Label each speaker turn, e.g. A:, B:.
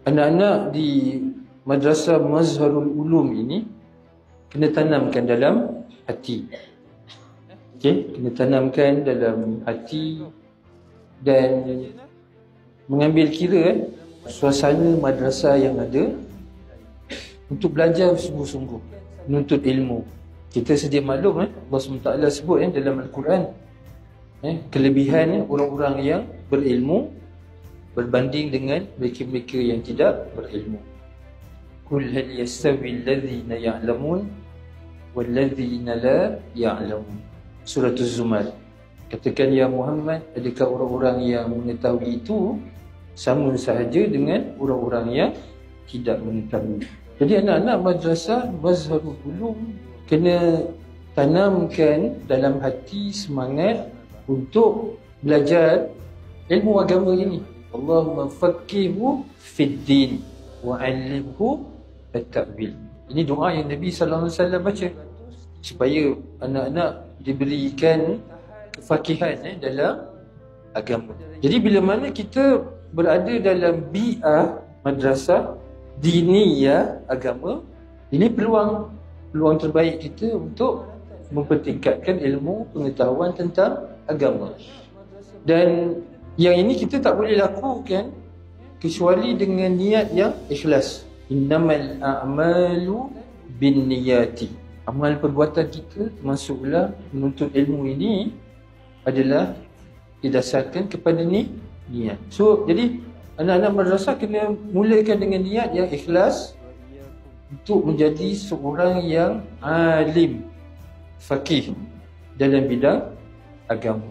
A: anak-anak di Madrasah Mazharul Ulum ini kena tanamkan dalam hati. Okey, kena tanamkan dalam hati dan mengambil kira suasana madrasah yang ada untuk belajar sungguh-sungguh, menuntut ilmu. Kita sedia maklum Allah SWT sebut dalam Al-Quran kelebihan orang-orang yang berilmu berbanding dengan mereka-mereka yang tidak berilmu. Qul hal yastawi alladhina ya'lamun wal ladzina la ya'lamun. Surah Az-Zumar. Katakan ya Muhammad, adakah orang-orang yang mengetahui itu sama sahaja dengan orang-orang yang tidak mengetahui? Jadi anak-anak madrasah Mazharul Ulum kena tanamkan dalam hati semangat untuk belajar ilmu agama ini. Allahumma faqqihhu fid din wa 'allimhu at-ta'wil. Ini doa yang Nabi sallallahu alaihi wasallam baca supaya anak-anak diberikan kefakihan dalam agama. Jadi bila mana kita berada dalam bi'ah madrasah diniyah agama, ini peluang terbaik kita untuk mempertingkatkan ilmu pengetahuan tentang agama. Dan yang ini kita tak boleh lakukan kecuali dengan niat yang ikhlas. Innamal a'malu binniyati. Amal perbuatan kita termasuklah menuntut ilmu ini adalah didasarkan kepada niat. So jadi anak-anak madrasah kena mulakan dengan niat yang ikhlas untuk menjadi seorang yang alim, faqih dalam bidang agama.